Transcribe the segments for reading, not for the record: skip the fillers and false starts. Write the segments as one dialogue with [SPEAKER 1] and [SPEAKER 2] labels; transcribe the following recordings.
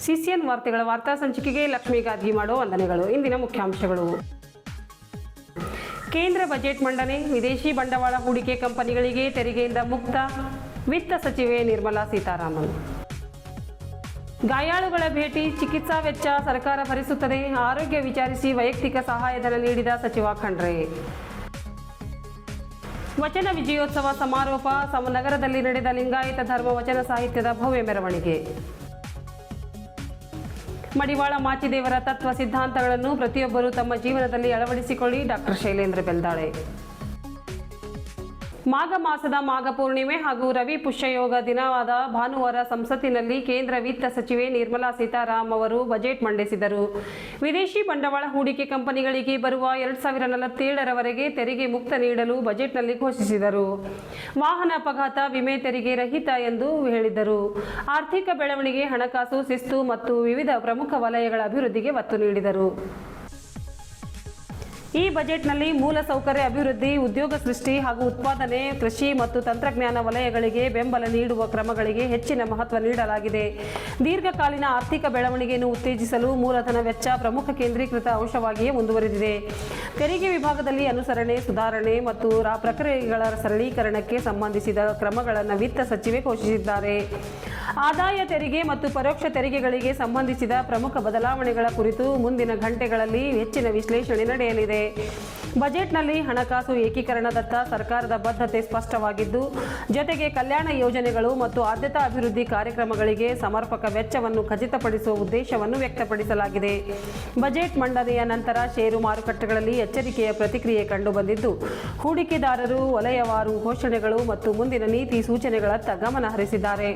[SPEAKER 1] CCN ವಾರ್ತೆಗಳ ವಾರ್ತಾ ಸಂಚಿಕೆಗೆ ಲಕ್ಷ್ಮೀ ಗಾದ್ಗಿ ಮಾಡೋ ವಂದನೆಗಳು. ಇಂದಿನ ಮುಖ್ಯಾಂಶಗಳು. ಕೇಂದ್ರ ಬಜೆಟ್ ಮಂಡನೆ, ವಿದೇಶಿ ಬಂಡವಾಳ ಹೂಡಿಕೆ ಕಂಪನಿಗಳಿಗೆ ತೆರಿಗೆಯಿಂದ ಮುಕ್ತ, ವಿತ್ತ ಸಚಿವೆ ನಿರ್ಮಲಾ ಸೀತಾರಾಮನ್. ಗಾಯಾಳುಗಳ ಭೇಟಿ, ಚಿಕಿತ್ಸಾ ವೆಚ್ಚ ಸರ್ಕಾರ ಭರಿಸುತ್ತದೆ, ಆರೋಗ್ಯ ವಿಚಾರಿಸಿ ವೈಯಕ್ತಿಕ ಸಹಾಯಧನ ನೀಡಿದ ಸಚಿವ ಖಂಡ್ರೆ. ವಚನ ವಿಜಯೋತ್ಸವ ಸಮಾರೋಪ, ನಗರದಲ್ಲಿ ನಡೆದ ಲಿಂಗಾಯತ ಧರ್ಮ ವಚನ ಸಾಹಿತ್ಯದ ಭವ್ಯ ಮೆರವಣಿಗೆ. ಮಡಿವಾಳ ಮಾಚಿದೇವರ ತತ್ವ ಸಿದ್ಧಾಂತಗಳನ್ನು ಪ್ರತಿಯೊಬ್ಬರೂ ತಮ್ಮ ಜೀವನದಲ್ಲಿ ಅಳವಡಿಸಿಕೊಳ್ಳಿ. ಡಾಕ್ಟರ್ ಶೈಲೇಂದ್ರ ಬೆಲ್ದಾಳೆ. ಮಾಘ ಮಾಸದ ಮಾಘ ಪೂರ್ಣಿಮೆ ಹಾಗೂ ರವಿ ಪುಷ್ಯಯೋಗ ದಿನವಾದ ಭಾನುವಾರ ಸಂಸತ್ತಿನಲ್ಲಿ ಕೇಂದ್ರ ವಿತ್ತ ಸಚಿವೆ ನಿರ್ಮಲಾ ಸೀತಾರಾಮನ್ ಅವರು ಬಜೆಟ್ ಮಂಡಿಸಿದರು. ವಿದೇಶಿ ಬಂಡವಾಳ ಹೂಡಿಕೆ ಕಂಪನಿಗಳಿಗೆ ಬರುವ 2047ರವರೆಗೆ ತೆರಿಗೆ ಮುಕ್ತ ನೀಡಲು ಬಜೆಟ್ನಲ್ಲಿ ಘೋಷಿಸಿದರು. ವಾಹನ ಅಪಘಾತ ವಿಮೆ ತೆರಿಗೆ ರಹಿತ ಎಂದು ಹೇಳಿದರು. ಆರ್ಥಿಕ ಬೆಳವಣಿಗೆ, ಹಣಕಾಸು ಶಿಸ್ತು ಮತ್ತು ವಿವಿಧ ಪ್ರಮುಖ ವಲಯಗಳ ಅಭಿವೃದ್ಧಿಗೆ ಒತ್ತು ನೀಡಿದರು. ಈ ಬಜೆಟ್ನಲ್ಲಿ ಮೂಲಸೌಕರ್ಯ ಅಭಿವೃದ್ಧಿ, ಉದ್ಯೋಗ ಸೃಷ್ಟಿ ಹಾಗೂ ಉತ್ಪಾದನೆ, ಕೃಷಿ ಮತ್ತು ತಂತ್ರಜ್ಞಾನ ವಲಯಗಳಿಗೆ ಬೆಂಬಲ ನೀಡುವ ಕ್ರಮಗಳಿಗೆ ಹೆಚ್ಚಿನ ಮಹತ್ವ ನೀಡಲಾಗಿದೆ. ದೀರ್ಘಕಾಲೀನ ಆರ್ಥಿಕ ಬೆಳವಣಿಗೆಯನ್ನು ಉತ್ತೇಜಿಸಲು ಮೂಲಧನ ವೆಚ್ಚ ಪ್ರಮುಖ ಕೇಂದ್ರೀಕೃತ ಅಂಶವಾಗಿಯೇ ಮುಂದುವರೆದಿದೆ. ತೆರಿಗೆ ವಿಭಾಗದಲ್ಲಿ ಅನುಸರಣೆ, ಸುಧಾರಣೆ ಮತ್ತು ಪ್ರಕ್ರಿಯೆಗಳ ಸರಳೀಕರಣಕ್ಕೆ ಸಂಬಂಧಿಸಿದ ಕ್ರಮಗಳನ್ನು ವಿತ್ತ ಸಚಿವೆ ಘೋಷಿಸಿದ್ದಾರೆ. ಆದಾಯ ತೆರಿಗೆ ಮತ್ತು ಪರೋಕ್ಷ ತೆರಿಗೆಗಳಿಗೆ ಸಂಬಂಧಿಸಿದ ಪ್ರಮುಖ ಬದಲಾವಣೆಗಳ ಕುರಿತು ಮುಂದಿನ ಗಂಟೆಗಳಲ್ಲಿ ಹೆಚ್ಚಿನ ವಿಶ್ಲೇಷಣೆ ನಡೆಯಲಿದೆ. ಬಜೆಟ್ನಲ್ಲಿ ಹಣಕಾಸು ಏಕೀಕರಣದತ್ತ ಸರ್ಕಾರದ ಬದ್ಧತೆ ಸ್ಪಷ್ಟವಾಗಿದ್ದು, ಜೊತೆಗೆ ಕಲ್ಯಾಣ ಯೋಜನೆಗಳು ಮತ್ತು ಆದ್ಯತಾ ಅಭಿವೃದ್ಧಿ ಕಾರ್ಯಕ್ರಮಗಳಿಗೆ ಸಮರ್ಪಕ ವೆಚ್ಚವನ್ನು ಖಚಿತಪಡಿಸುವ ಉದ್ದೇಶವನ್ನು ವ್ಯಕ್ತಪಡಿಸಲಾಗಿದೆ. ಬಜೆಟ್ ಮಂಡನೆಯ ನಂತರ ಷೇರು ಮಾರುಕಟ್ಟೆಗಳಲ್ಲಿ ಎಚ್ಚರಿಕೆಯ ಪ್ರತಿಕ್ರಿಯೆ ಕಂಡುಬಂದಿದ್ದು, ಹೂಡಿಕೆದಾರರು ವಲಯವಾರು ಘೋಷಣೆಗಳು ಮತ್ತು ಮುಂದಿನ ನೀತಿ ಸೂಚನೆಗಳತ್ತ ಗಮನ ಹರಿಸಿದ್ದಾರೆ.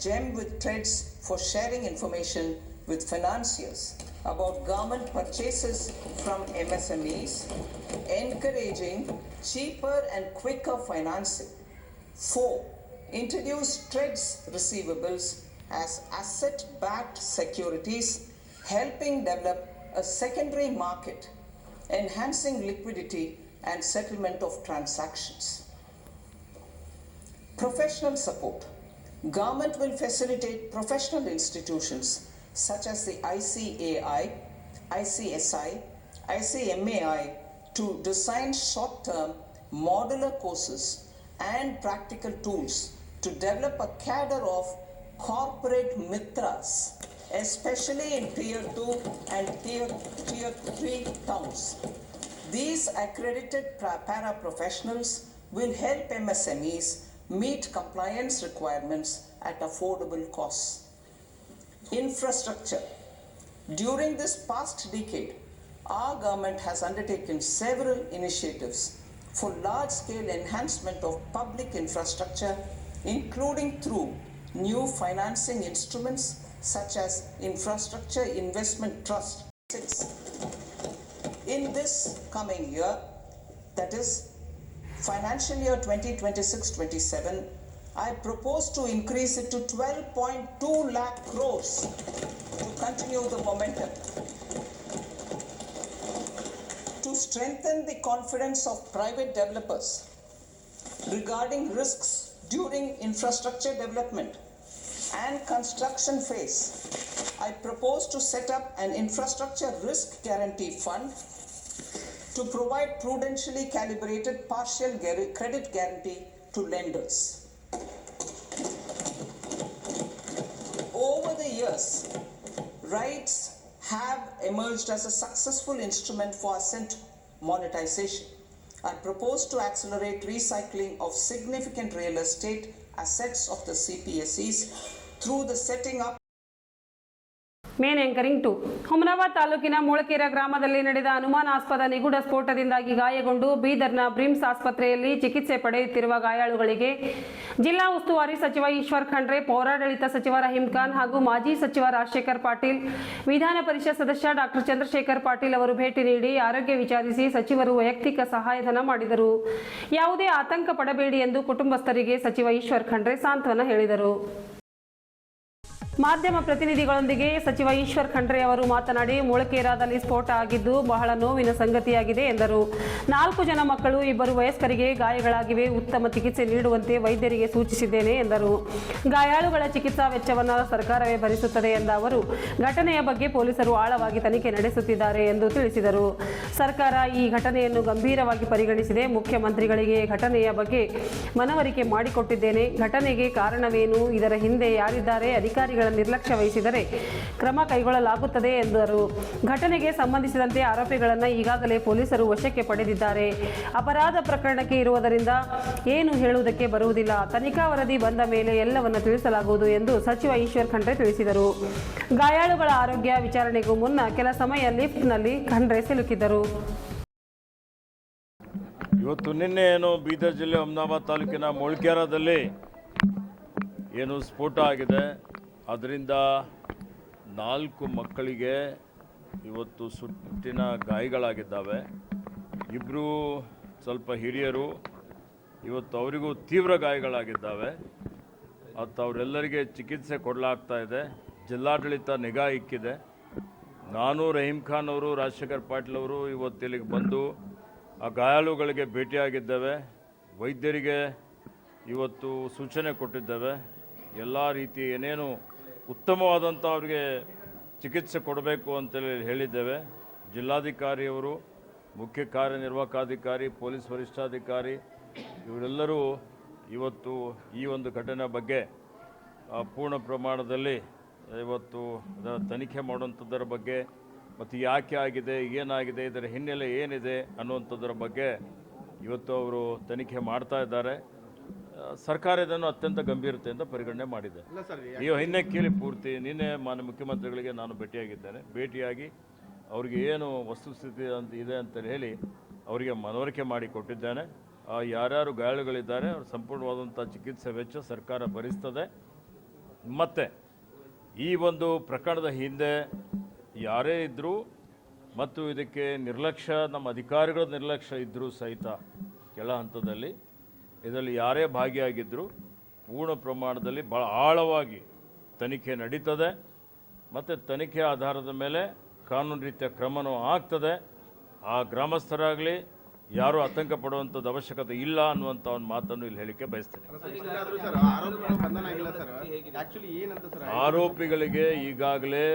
[SPEAKER 2] GeM with threads for sharing information with financiers about government purchases from MSMEs, encouraging cheaper and quicker financing. 4. Introduce threads receivables as asset-backed securities, helping develop a secondary market, enhancing liquidity and settlement of transactions. Professional support. Government will facilitate professional institutions such as the ICAI, ICSI, ICMAI to design short-term modular courses and practical tools to develop a cadre of corporate mitras, especially in Tier 2 and Tier 3 towns. These accredited para-professionals will help MSMEs meet compliance requirements at affordable costs. Infrastructure. During this past decade, our government has undertaken several initiatives for large-scale enhancement of public infrastructure, including through new financing instruments such as Infrastructure Investment Trust. In this coming year, that is financial year 2026-27, I propose to increase it to 12.2 lakh crores to continue the momentum. To strengthen the confidence of private developers regarding risks during infrastructure development and construction phase, I propose to set up an infrastructure risk guarantee fund to provide prudentially calibrated partial credit guarantee to lenders. Over the years, RITES have emerged as a successful instrument for asset monetization. I propose to accelerate recycling of significant real estate assets of the CPSEs through the setting up.
[SPEAKER 1] Main anchoring 2. Humnabad ತಾಲೂಕಿನ ಮೂಳಕೆರೆ ಗ್ರಾಮದಲ್ಲಿ ನಡೆದ ಅನುಮಾನಾಸ್ಪದ ನಿಗೂಢ ಸ್ಫೋಟದಿಂದಾಗಿ ಗಾಯಗೊಂಡು ಬೀದರ್ನ BRIMS ಆಸ್ಪತ್ರೆಯಲ್ಲಿ ಚಿಕಿತ್ಸೆ ಪಡೆಯುತ್ತಿರುವ ಗಾಯಾಳುಗಳಿಗೆ ಜಿಲ್ಲಾ ಉಸ್ತುವಾರಿ ಸಚಿವ ಈಶ್ವರ್ ಖಂಡ್ರೆ, ಪೌರಾಡಳಿತ ಸಚಿವ ರಹೀಂ ಖಾನ್ ಹಾಗೂ ಮಾಜಿ ಸಚಿವ ರಾಜಶೇಖರ್ ಪಾಟೀಲ್, ವಿಧಾನ ಪರಿಷತ್ ಸದಸ್ಯ ಡಾಕ್ಟರ್ ಚಂದ್ರಶೇಖರ್ ಪಾಟೀಲ್ ಅವರು ಭೇಟಿ ನೀಡಿ ಆರೋಗ್ಯ ವಿಚಾರಿಸಿ ಸಚಿವರು ವೈಯಕ್ತಿಕ ಸಹಾಯಧನ ಮಾಡಿದರು. ಯಾವುದೇ ಆತಂಕ ಪಡಬೇಡಿ ಎಂದು ಕುಟುಂಬಸ್ಥರಿಗೆ ಸಚಿವ ಈಶ್ವರ್ ಖಂಡ್ರೆ ಸಾಂತ್ವನ ಹೇಳಿದರು. ಮಾಧ್ಯಮ ಪ್ರತಿನಿಧಿಗಳೊಂದಿಗೆ ಸಚಿವ ಈಶ್ವರ್ ಖಂಡ್ರೆ ಅವರು ಮಾತನಾಡಿ ಮೊಳಕೇರಾದಲ್ಲಿ ಸ್ಫೋಟ ಆಗಿದ್ದು ಬಹಳ ನೋವಿನ ಸಂಗತಿಯಾಗಿದೆ ಎಂದರು. 4 ಜನ ಮಕ್ಕಳು, 2 ವಯಸ್ಕರಿಗೆ ಗಾಯಗಳಾಗಿವೆ. ಉತ್ತಮ ಚಿಕಿತ್ಸೆ ನೀಡುವಂತೆ ವೈದ್ಯರಿಗೆ ಸೂಚಿಸಿದ್ದೇನೆ ಎಂದರು. ಗಾಯಾಳುಗಳ ಚಿಕಿತ್ಸಾ ವೆಚ್ಚವನ್ನು ಸರ್ಕಾರವೇ ಭರಿಸುತ್ತದೆ ಎಂದ ಅವರು ಘಟನೆಯ ಬಗ್ಗೆ ಪೊಲೀಸರು ಆಳವಾಗಿ ತನಿಖೆ ನಡೆಸುತ್ತಿದ್ದಾರೆ ಎಂದು ತಿಳಿಸಿದರು. ಸರ್ಕಾರ ಈ ಘಟನೆಯನ್ನು ಗಂಭೀರವಾಗಿ ಪರಿಗಣಿಸಿದೆ. ಮುಖ್ಯಮಂತ್ರಿಗಳಿಗೆ ಘಟನೆಯ ಬಗ್ಗೆ ಮನವರಿಕೆ ಮಾಡಿಕೊಟ್ಟಿದ್ದೇನೆ. ಘಟನೆಗೆ ಕಾರಣವೇನು, ಇದರ ಹಿಂದೆ ಯಾರಿದ್ದಾರೆ, ಅಧಿಕಾರಿಗಳ ನಿರ್ಲಕ್ಷ್ಯ ವಹಿಸಿದರೆ ಕ್ರಮ ಕೈಗೊಳ್ಳಲಾಗುತ್ತದೆ ಎಂದರು. ಘಟನೆಗೆ ಸಂಬಂಧಿಸಿದಂತೆ ಆರೋಪಿಗಳನ್ನು ಈಗಾಗಲೇ ಪೊಲೀಸರು ವಶಕ್ಕೆ ಪಡೆದಿದ್ದಾರೆ. ಅಪರಾಧ ಪ್ರಕರಣಕ್ಕೆ ಇರುವುದರಿಂದ ಏನು ಹೇಳುವುದಕ್ಕೆ ಬರುವುದಿಲ್ಲ. ತನಿಖಾ ವರದಿ ಬಂದ ಮೇಲೆ ಎಲ್ಲವನ್ನು ತಿಳಿಸಲಾಗುವುದು ಎಂದು ಸಚಿವ ಈಶ್ವರ್ ಖಂಡ್ರೆ ತಿಳಿಸಿದರು. ಗಾಯಾಳುಗಳ ಆರೋಗ್ಯ ವಿಚಾರಣೆಗೂ ಮುನ್ನ ಕೆಲ ಸಮಯ ಲಿಫ್ಟ್ನಲ್ಲಿ ಖಂಡ್ರೆ ಸಿಲುಕಿದ್ದರು.
[SPEAKER 3] ಇವತ್ತು ನಿನ್ನೆ ಏನು ಬೀದರ್ ಜಿಲ್ಲೆ ಹುಮನಾಬಾದ್ ತಾಲೂಕಿನ ಮೊಳಕೇರಾದಲ್ಲಿ ಏನು ಸ್ಫೋಟ ಆಗಿದೆ, ಅದರಿಂದ 4 ಮಕ್ಕಳಿಗೆ ಇವತ್ತು ಸುಟ್ಟಿನ ಗಾಯಗಳಾಗಿದ್ದಾವೆ. 2 ಸ್ವಲ್ಪ ಹಿರಿಯರು, ಇವತ್ತು ಅವರಿಗೂ ತೀವ್ರ ಗಾಯಗಳಾಗಿದ್ದಾವೆ. ಅವರೆಲ್ಲರಿಗೆ ಚಿಕಿತ್ಸೆ ಕೊಡಲಾಗ್ತಾ ಇದೆ. ಜಿಲ್ಲಾಡಳಿತ ನಿಗಾ ಇಕ್ಕಿದೆ. ನಾನು, ರಹೀಂ ಖಾನ್ ಅವರು, ರಾಜಶೇಖರ್ ಪಾಟೀಲ್ ಅವರು ಇವತ್ತು ಇಲ್ಲಿಗೆ ಬಂದು ಆ ಗಾಯಾಳುಗಳಿಗೆ ಭೇಟಿಯಾಗಿದ್ದೇವೆ. ವೈದ್ಯರಿಗೆ ಇವತ್ತು ಸೂಚನೆ ಕೊಟ್ಟಿದ್ದೇವೆ. ಎಲ್ಲ ರೀತಿ ಏನೇನು ಉತ್ತಮವಾದಂಥ ಅವರಿಗೆ ಚಿಕಿತ್ಸೆ ಕೊಡಬೇಕು ಅಂತೇಳಿ ಹೇಳಿದ್ದೇವೆ. ಜಿಲ್ಲಾಧಿಕಾರಿಯವರು, ಮುಖ್ಯ ಕಾರ್ಯನಿರ್ವಾಹಕಾಧಿಕಾರಿ, ಪೊಲೀಸ್ ವರಿಷ್ಠಾಧಿಕಾರಿ ಇವರೆಲ್ಲರೂ ಇವತ್ತು ಈ ಒಂದು ಘಟನೆ ಬಗ್ಗೆ ಪೂರ್ಣ ಪ್ರಮಾಣದಲ್ಲಿ ಇವತ್ತು ಅದರ ತನಿಖೆ ಮಾಡುವಂಥದ್ದರ ಬಗ್ಗೆ ಮತ್ತು ಯಾಕೆ ಆಗಿದೆ, ಏನಾಗಿದೆ, ಇದರ ಹಿನ್ನೆಲೆ ಏನಿದೆ ಅನ್ನುವಂಥದ್ರ ಬಗ್ಗೆ ಇವತ್ತು ಅವರು ತನಿಖೆ ಮಾಡ್ತಾ ಇದ್ದಾರೆ. ಸರ್ಕಾರ ಇದನ್ನು ಅತ್ಯಂತ ಗಂಭೀರತೆಯಿಂದ ಪರಿಗಣನೆ ಮಾಡಿದೆ. ಈ ಹಿಂದೆ ಕೇಳಿ ಪೂರ್ತಿ ನಿನ್ನೆ ಮಾನ್ಯ ಮುಖ್ಯಮಂತ್ರಿಗಳಿಗೆ ನಾನು ಭೇಟಿಯಾಗಿದ್ದೇನೆ. ಭೇಟಿಯಾಗಿ ಅವರಿಗೆ ಏನು ವಸ್ತುಸ್ಥಿತಿ ಅಂತ ಇದೆ ಅಂತ ಹೇಳಿ ಅವರಿಗೆ ಮನವರಿಕೆ ಮಾಡಿ ಕೊಟ್ಟಿದ್ದೇನೆ. ಯಾರ್ಯಾರು ಗಾಯಾಳುಗಳಿದ್ದಾರೆ ಅವ್ರ ಸಂಪೂರ್ಣವಾದಂಥ ಚಿಕಿತ್ಸೆ ವೆಚ್ಚ ಸರ್ಕಾರ ಭರಿಸ್ತದೆ. ಮತ್ತು ಈ ಒಂದು ಪ್ರಕರಣದ ಹಿಂದೆ ಯಾರೇ ಇದ್ದರೂ ಮತ್ತು ಇದಕ್ಕೆ ನಿರ್ಲಕ್ಷ್ಯ, ನಮ್ಮ ಅಧಿಕಾರಿಗಳ ನಿರ್ಲಕ್ಷ್ಯ ಇದ್ದರೂ ಸಹಿತ ಕೆಳ ಹಂತದಲ್ಲಿ ಇದರಲ್ಲಿ ಯಾರೇ ಭಾಗಿಯಾಗಿದ್ದರೂ ಪೂರ್ಣ ಪ್ರಮಾಣದಲ್ಲಿ ಭಾಳ ಆಳವಾಗಿ ತನಿಖೆ ನಡೀತದೆ ಮತ್ತು ತನಿಖೆ ಆಧಾರದ ಮೇಲೆ ಕಾನೂನು ರೀತಿಯ ಕ್ರಮನೂ ಆಗ್ತದೆ. ಆ ಗ್ರಾಮಸ್ಥರಾಗಲಿ ಯಾರೂ ಆತಂಕ ಪಡುವಂಥದ್ದು ಅವಶ್ಯಕತೆ ಇಲ್ಲ ಅನ್ನುವಂಥ ಒಂದು ಮಾತನ್ನು ಇಲ್ಲಿ ಹೇಳಿಕೆ ಬಯಸ್ತೇನೆ. ಆರೋಪಿಗಳಿಗೆ ಈಗಾಗಲೇ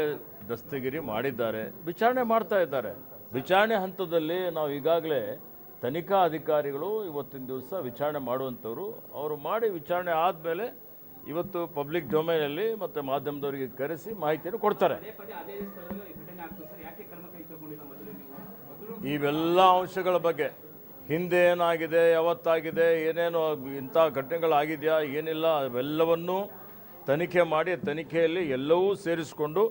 [SPEAKER 3] ದಸ್ತಗಿರಿ ಮಾಡಿದ್ದಾರೆ, ವಿಚಾರಣೆ ಮಾಡ್ತಾ ಇದ್ದಾರೆ. ವಿಚಾರಣೆ ಹಂತದಲ್ಲಿ ನಾವು ಈಗಾಗಲೇ ತನಿಖಾ ಅಧಿಕಾರಿಗಳು ಇವತ್ತಿನ ದಿವಸ ವಿಚಾರಣೆ ಮಾಡುವಂಥವ್ರು, ಅವರು ಮಾಡಿ ವಿಚಾರಣೆ ಆದಮೇಲೆ ಇವತ್ತು ಪಬ್ಲಿಕ್ ಡೊಮೇನಲ್ಲಿ ಮತ್ತು ಮಾಧ್ಯಮದವರಿಗೆ ಕರೆಸಿ ಮಾಹಿತಿಯನ್ನು ಕೊಡ್ತಾರೆ. ಇವೆಲ್ಲ ಅಂಶಗಳ ಬಗ್ಗೆ ಹಿಂದೆ ಏನಾಗಿದೆ, ಯಾವತ್ತಾಗಿದೆ, ಏನೇನು ಇಂಥ ಘಟನೆಗಳಾಗಿದೆಯಾ, ಏನಿಲ್ಲ, ಅವೆಲ್ಲವನ್ನೂ ತನಿಖೆ ಮಾಡಿ ತನಿಖೆಯಲ್ಲಿ ಎಲ್ಲವೂ ಸೇರಿಸಿಕೊಂಡು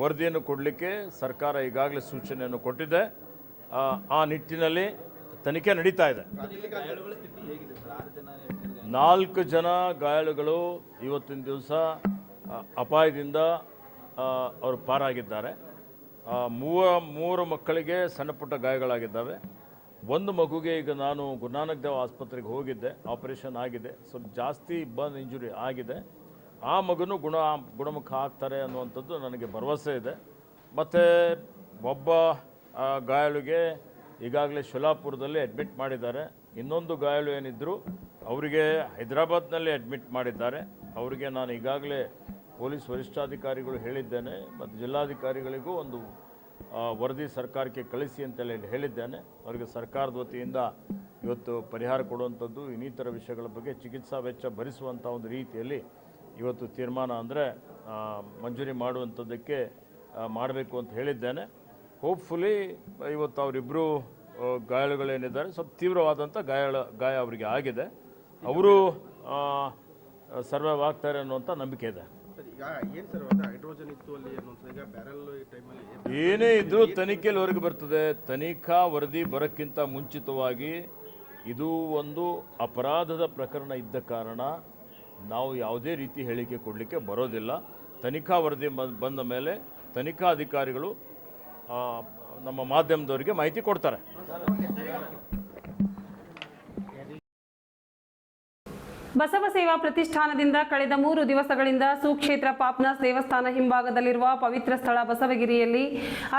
[SPEAKER 3] ವರದಿಯನ್ನು ಕೊಡಲಿಕ್ಕೆ ಸರ್ಕಾರ ಈಗಾಗಲೇ ಸೂಚನೆಯನ್ನು ಕೊಟ್ಟಿದೆ. ಆ ನಿಟ್ಟಿನಲ್ಲಿ ತನಿಖೆ ನಡೀತಾ ಇದೆ. 4 ಜನ ಗಾಯಾಳುಗಳು ಇವತ್ತಿನ ದಿವಸ ಅಪಾಯದಿಂದ ಅವರು ಪಾರಾಗಿದ್ದಾರೆ. 3 ಮಕ್ಕಳಿಗೆ ಸಣ್ಣ ಪುಟ್ಟ ಗಾಯಗಳಾಗಿದ್ದಾವೆ. 1 ಮಗುಗೆ ಈಗ ನಾನು ಗುರುನಾನಕ್ ದೇವ್ ಆಸ್ಪತ್ರೆಗೆ ಹೋಗಿದ್ದೆ, ಆಪರೇಷನ್ ಆಗಿದೆ, ಸ್ವಲ್ಪ ಜಾಸ್ತಿ ಬರ್ನ್ ಇಂಜುರಿ ಆಗಿದೆ. ಆ ಮಗುನೂ ಗುಣಮುಖ ಆಗ್ತಾರೆ ಅನ್ನುವಂಥದ್ದು ನನಗೆ ಭರವಸೆ ಇದೆ. ಮತ್ತು ಒಬ್ಬ ಗಾಯಾಳುಗೆ ಈಗಾಗಲೇ ಶೋಲಾಪುರದಲ್ಲಿ ಅಡ್ಮಿಟ್ ಮಾಡಿದ್ದಾರೆ. ಇನ್ನೊಂದು ಗಾಯಾಳು ಏನಿದ್ದರು ಅವರಿಗೆ ಹೈದರಾಬಾದ್ನಲ್ಲಿ ಅಡ್ಮಿಟ್ ಮಾಡಿದ್ದಾರೆ. ಅವರಿಗೆ ನಾನು ಈಗಾಗಲೇ ಪೊಲೀಸ್ ವರಿಷ್ಠಾಧಿಕಾರಿಗಳು ಹೇಳಿದ್ದೇನೆ ಮತ್ತು ಜಿಲ್ಲಾಧಿಕಾರಿಗಳಿಗೂ ಒಂದು ವರದಿ ಸರ್ಕಾರಕ್ಕೆ ಕಳಿಸಿ ಅಂತೇಳಿ ಹೇಳಿದ್ದೇನೆ. ಅವರಿಗೆ ಸರ್ಕಾರದ ವತಿಯಿಂದ ಇವತ್ತು ಪರಿಹಾರ ಕೊಡುವಂಥದ್ದು, ಇನ್ನಿತರ ವಿಷಯಗಳ ಬಗ್ಗೆ ಚಿಕಿತ್ಸಾ ವೆಚ್ಚ ಭರಿಸುವಂಥ ಒಂದು ರೀತಿಯಲ್ಲಿ ಇವತ್ತು ತೀರ್ಮಾನ ಅಂದರೆ ಮಂಜೂರಿ ಮಾಡುವಂಥದ್ದಕ್ಕೆ ಮಾಡಬೇಕು ಅಂತ ಹೇಳಿದ್ದೇನೆ. ಹೋಪ್ಫುಲಿ ಇವತ್ತು ಅವರಿಬ್ಬರು ಗಾಯಾಳುಗಳೇನಿದ್ದಾರೆ ಸ್ವಲ್ಪ ತೀವ್ರವಾದಂಥ ಗಾಯ ಅವರಿಗೆ ಆಗಿದೆ. ಅವರು ಸರ್ವೈವ್ ಆಗ್ತಾರೆ ಅನ್ನುವಂಥ ನಂಬಿಕೆ ಇದೆ. ಏನೇ ಇದ್ರೂ ತನಿಖೆಯಲ್ಲಿ ಹೊರಗೆ ಬರ್ತದೆ. ತನಿಖಾ ವರದಿ ಬರೋಕ್ಕಿಂತ ಮುಂಚಿತವಾಗಿ ಇದು ಒಂದು ಅಪರಾಧದ ಪ್ರಕರಣ ಇದ್ದ ಕಾರಣ ನಾವು ಯಾವುದೇ ರೀತಿ ಹೇಳಿಕೆ ಕೊಡಲಿಕ್ಕೆ ಬರೋದಿಲ್ಲ. ತನಿಖಾ ವರದಿ ಬಂದ ಮೇಲೆ ತನಿಖಾ ಅಧಿಕಾರಿಗಳು ನಮ್ಮ ಮಾಧ್ಯಮದವರಿಗೆ ಮಾಹಿತಿ ಕೊಡ್ತಾರೆ.
[SPEAKER 1] ಬಸವ ಸೇವಾ ಪ್ರತಿಷ್ಠಾನದಿಂದ ಕಳೆದ 3 ದಿವಸಗಳಿಂದ ಸುಕ್ಷೇತ್ರ ಪಾಪ್ನಾಸ್ ದೇವಸ್ಥಾನ ಹಿಂಭಾಗದಲ್ಲಿರುವ ಪವಿತ್ರ ಸ್ಥಳ ಬಸವಗಿರಿಯಲ್ಲಿ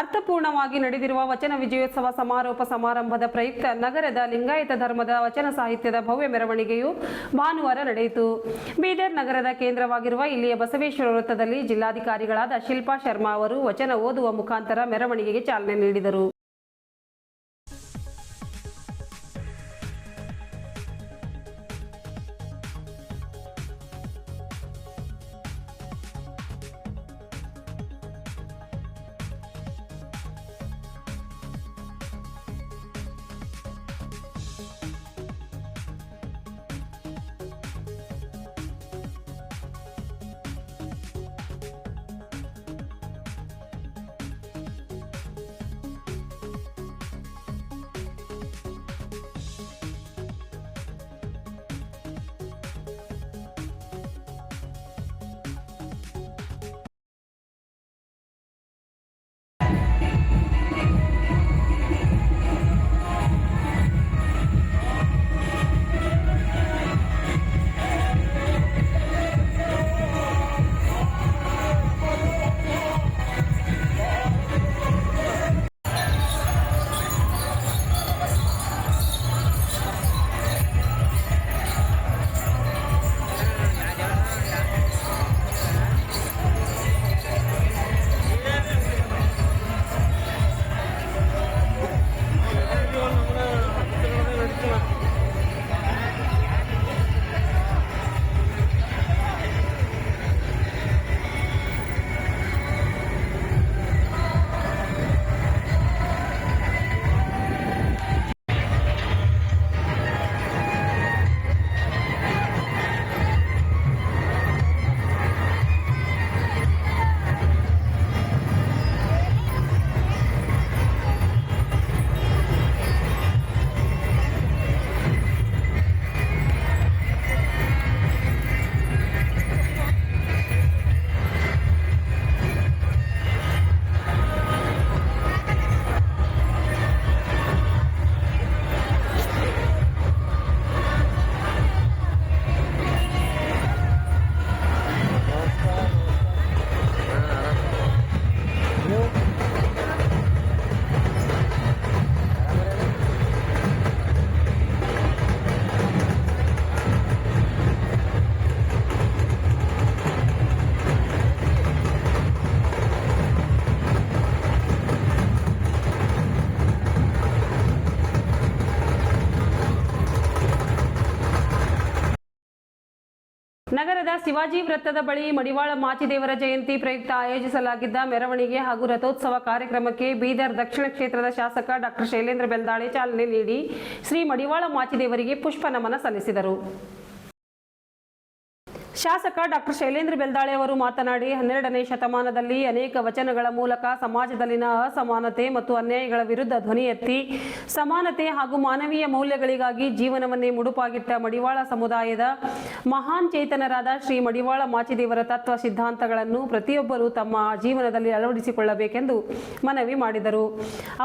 [SPEAKER 1] ಅರ್ಥಪೂರ್ಣವಾಗಿ ನಡೆದಿರುವ ವಚನ ವಿಜಯೋತ್ಸವ ಸಮಾರೋಪ ಸಮಾರಂಭದ ಪ್ರಯುಕ್ತ ನಗರದ ಲಿಂಗಾಯತ ಧರ್ಮದ ವಚನ ಸಾಹಿತ್ಯದ ಭವ್ಯ ಮೆರವಣಿಗೆಯು ಭಾನುವಾರ ನಡೆಯಿತು. ಬೀದರ್ ನಗರದ ಕೇಂದ್ರವಾಗಿರುವ ಇಲ್ಲಿಯ ಬಸವೇಶ್ವರ ವೃತ್ತದಲ್ಲಿ ಜಿಲ್ಲಾಧಿಕಾರಿಗಳಾದ ಶಿಲ್ಪಾ ಶರ್ಮಾ ಅವರು ವಚನ ಓದುವ ಮುಖಾಂತರ ಮೆರವಣಿಗೆಗೆ ಚಾಲನೆ ನೀಡಿದರು. ನಗರದ ಶಿವಾಜಿ ವೃತ್ತದ ಬಳಿ ಮಡಿವಾಳ ಮಾಚಿದೇವರ ಜಯಂತಿ ಪ್ರಯುಕ್ತ ಆಯೋಜಿಸಲಾಗಿದ್ದ ಮೆರವಣಿಗೆ ಹಾಗೂ ರಥೋತ್ಸವ ಕಾರ್ಯಕ್ರಮಕ್ಕೆ ಬೀದರ್ ದಕ್ಷಿಣ ಕ್ಷೇತ್ರದ ಶಾಸಕ ಡಾಕ್ಟರ್ ಶೈಲೇಂದ್ರ ಬೆಲ್ದಾಳೆ ಚಾಲನೆ ನೀಡಿ ಶ್ರೀ ಮಡಿವಾಳ ಮಾಚಿದೇವರಿಗೆ ಪುಷ್ಪ ನಮನ ಸಲ್ಲಿಸಿದರು. ಶಾಸಕ ಡಾಕ್ಟರ್ ಶೈಲೇಂದ್ರ ಬೆಲ್ದಾಳೆ ಅವರು ಮಾತನಾಡಿ 12ನೇ ಶತಮಾನದಲ್ಲಿ ಅನೇಕ ವಚನಗಳ ಮೂಲಕ ಸಮಾಜದಲ್ಲಿನ ಅಸಮಾನತೆ ಮತ್ತು ಅನ್ಯಾಯಗಳ ವಿರುದ್ಧ ಧ್ವನಿ ಎತ್ತಿ ಸಮಾನತೆ ಹಾಗೂ ಮಾನವೀಯ ಮೌಲ್ಯಗಳಿಗಾಗಿ ಜೀವನವನ್ನೇ ಮುಡುಪಾಗಿಟ್ಟ ಮಡಿವಾಳ ಸಮುದಾಯದ ಮಹಾನ್ ಚೇತನರಾದ ಶ್ರೀ ಮಡಿವಾಳ ಮಾಚಿದೇವರ ತತ್ವ ಸಿದ್ಧಾಂತಗಳನ್ನು ಪ್ರತಿಯೊಬ್ಬರೂ ತಮ್ಮ ಜೀವನದಲ್ಲಿ ಅಳವಡಿಸಿಕೊಳ್ಳಬೇಕೆಂದು ಮನವಿ ಮಾಡಿದರು.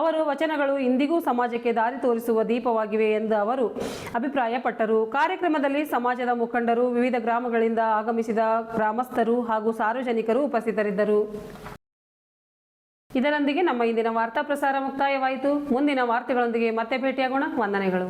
[SPEAKER 1] ಅವರು ವಚನಗಳು ಇಂದಿಗೂ ಸಮಾಜಕ್ಕೆ ದಾರಿ ತೋರಿಸುವ ದೀಪವಾಗಿವೆ ಎಂದು ಅವರು ಅಭಿಪ್ರಾಯಪಟ್ಟರು. ಕಾರ್ಯಕ್ರಮದಲ್ಲಿ ಸಮಾಜದ ಮುಖಂಡರು, ವಿವಿಧ ಗ್ರಾಮಗಳಿಂದ ಆಗಮಿಸಿದ ಗ್ರಾಮಸ್ಥರು ಹಾಗೂ ಸಾರ್ವಜನಿಕರು ಉಪಸ್ಥಿತರಿದ್ದರು. ಇದರೊಂದಿಗೆ ನಮ್ಮ ಇಂದಿನ ವಾರ್ತಾ ಪ್ರಸಾರ ಮುಕ್ತಾಯವಾಯಿತು. ಮುಂದಿನ ವಾರ್ತೆಗಳೊಂದಿಗೆ ಮತ್ತೆ ಭೇಟಿಯಾಗೋಣ. ವಂದನೆಗಳು.